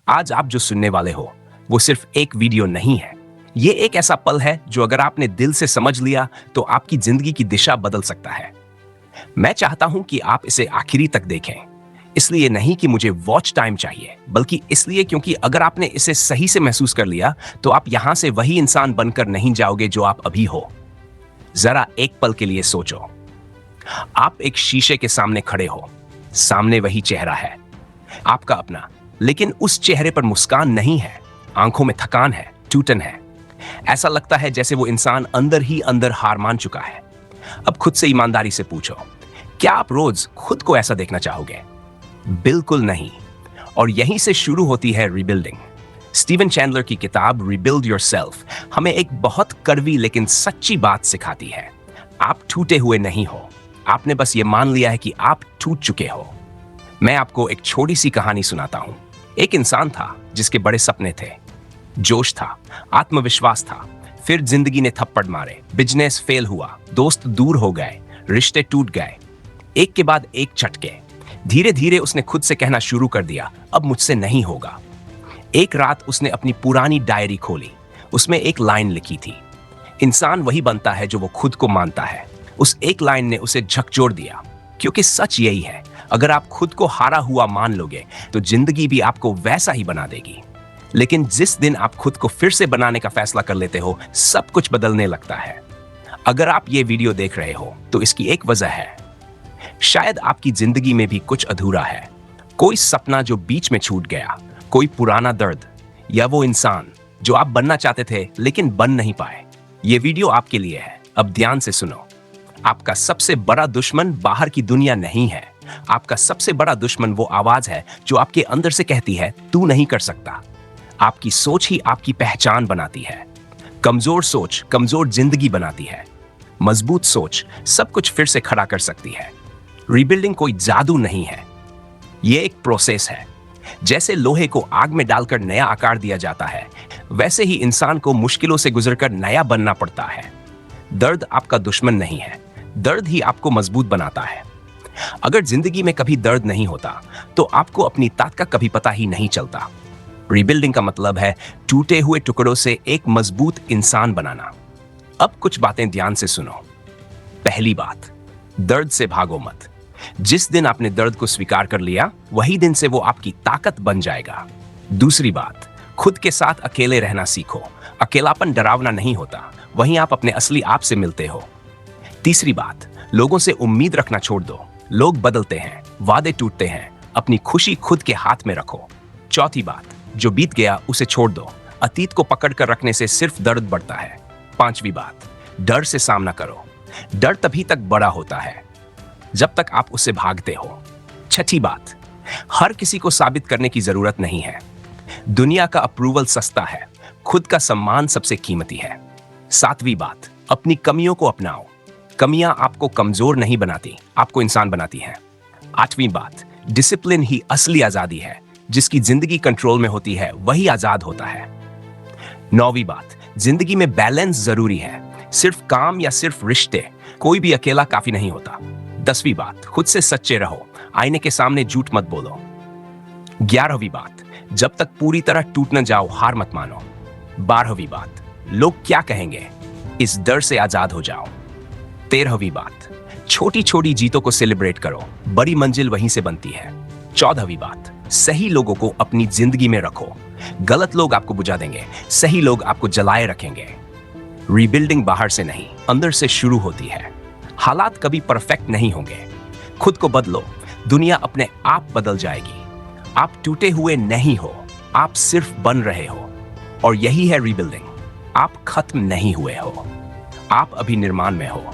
आज आप जो सुनने वाले हो वो सिर्फ एक वीडियो नहीं है। ये एक ऐसा पल है जो अगर आपने दिल से समझ लिया तो आपकी जिंदगी की दिशा बदल सकता है। मैं चाहता हूं कि आप इसे आखिरी तक देखें, इसलिए नहीं कि मुझे वॉच टाइम चाहिए, बल्कि इसलिए क्योंकि अगर आपने इसे सही से महसूस कर लिया तो आप यहां से वही इंसान बनकर नहीं जाओगे जो आप अभी हो। जरा एक पल के लिए सोचो, आप एक शीशे के सामने खड़े हो, सामने वही चेहरा है, आपका अपना, लेकिन उस चेहरे पर मुस्कान नहीं है, आंखों में थकान है, टूटन है। ऐसा लगता है जैसे वो इंसान अंदर ही अंदर हार मान चुका है। अब खुद से ईमानदारी से पूछो, क्या आप रोज खुद को ऐसा देखना चाहोगे? बिल्कुल नहीं। और यहीं से शुरू होती है रीबिल्डिंग। स्टीवन चैंडलर की किताब रीबिल्ड योरसेल्फ हमें एक बहुत कड़वी लेकिन सच्ची बात सिखाती है। आप टूटे हुए नहीं हो, आपने बस ये मान लिया है कि आप टूट चुके हो। मैं आपको एक छोटी सी कहानी सुनाता हूं। एक इंसान था जिसके बड़े सपने थे, जोश था, आत्मविश्वास था। फिर जिंदगी ने थप्पड़ मारे, बिजनेस फेल हुआ, दोस्त दूर हो गए, रिश्ते टूट गए, एक के बाद एक झटके। धीरे धीरे उसने खुद से कहना शुरू कर दिया, अब मुझसे नहीं होगा। एक रात उसने अपनी पुरानी डायरी खोली, उसमें एक लाइन लिखी थी, इंसान वही बनता है जो वो खुद को मानता है। उस एक लाइन ने उसे झकझोर दिया, क्योंकि सच यही है, अगर आप खुद को हारा हुआ मान लोगे तो जिंदगी भी आपको वैसा ही बना देगी। लेकिन जिस दिन आप खुद को फिर से बनाने का फैसला कर लेते हो, सब कुछ बदलने लगता है। अगर आप ये वीडियो देख रहे हो तो इसकी एक वजह है, शायद आपकी जिंदगी में भी कुछ अधूरा है। कोई सपना जो बीच में छूट गया, कोई पुराना दर्द, या वो इंसान जो आप बनना चाहते थे लेकिन बन नहीं पाए। ये वीडियो आपके लिए है, अब ध्यान से सुनो। आपका सबसे बड़ा दुश्मन बाहर की दुनिया नहीं है, आपका सबसे बड़ा दुश्मन वो आवाज है जो आपके अंदर से कहती है तू नहीं कर सकता। आपकी सोच ही आपकी पहचान बनाती है। कमजोर सोच कमजोर जिंदगी बनाती है, मजबूत सोच सब कुछ फिर से खड़ा कर सकती है। रीबिल्डिंग कोई जादू नहीं है, ये एक प्रोसेस है। जैसे लोहे को आग में डालकर नया आकार दिया जाता है, वैसे ही इंसान को मुश्किलों से गुजरकर नया बनना पड़ता है। दर्द आपका दुश्मन नहीं है, दर्द ही आपको मजबूत बनाता है। अगर जिंदगी में कभी दर्द नहीं होता तो आपको अपनी ताकत का कभी पता ही नहीं चलता। रीबिल्डिंग का मतलब है टूटे हुए टुकड़ों से एक मजबूत इंसान बनाना। अब कुछ बातें ध्यान से सुनो। पहली बात, दर्द से भागो मत। जिस दिन आपने दर्द को स्वीकार कर लिया, वही दिन से वो आपकी ताकत बन जाएगा। दूसरी बात, खुद के साथ अकेले रहना सीखो। अकेलापन डरावना नहीं होता, वहीं आप अपने असली आप से मिलते हो। तीसरी बात, लोगों से उम्मीद रखना छोड़ दो। लोग बदलते हैं, वादे टूटते हैं, अपनी खुशी खुद के हाथ में रखो। चौथी बात, जो बीत गया उसे छोड़ दो। अतीत को पकड़ कर रखने से सिर्फ दर्द बढ़ता है। पांचवी बात, डर से सामना करो। डर तभी तक बड़ा होता है जब तक आप उससे भागते हो। छठी बात, हर किसी को साबित करने की जरूरत नहीं है। दुनिया का अप्रूवल सस्ता है, खुद का सम्मान सबसे कीमती है। सातवीं बात, अपनी कमियों को अपनाओ। कमियां आपको कमजोर नहीं बनाती, आपको इंसान बनाती हैं। आठवीं बात, डिसिप्लिन ही असली आजादी है। जिसकी जिंदगी कंट्रोल में होती है वही आजाद होता है। नौवीं बात, जिंदगी में बैलेंस जरूरी है, सिर्फ काम या सिर्फ रिश्ते, कोई भी अकेला काफी नहीं होता। 10वीं बात, खुद से सच्चे रहो, आईने के सामने झूठ मत बोलो। 11वीं बात, जब तक पूरी तरह टूट न जाओ हार मत मानो। 12वीं बात, लोग क्या कहेंगे, इस डर से आजाद हो जाओ। 13वीं बात, छोटी छोटी जीतों को सेलिब्रेट करो, बड़ी मंजिल वहीं से बनती है। 14वीं बात, सही लोगों को अपनी जिंदगी में रखो। गलत लोग आपको बुझा देंगे, सही लोग आपको जलाए रखेंगे। रीबिल्डिंग बाहर से नहीं, अंदर से शुरू होती है। हालात कभी परफेक्ट नहीं होंगे, खुद को बदलो, दुनिया अपने आप बदल जाएगी। आप टूटे हुए नहीं हो, आप सिर्फ बन रहे हो। और यही है रीबिल्डिंग, आप खत्म नहीं हुए हो, आप अभी निर्माण में हो।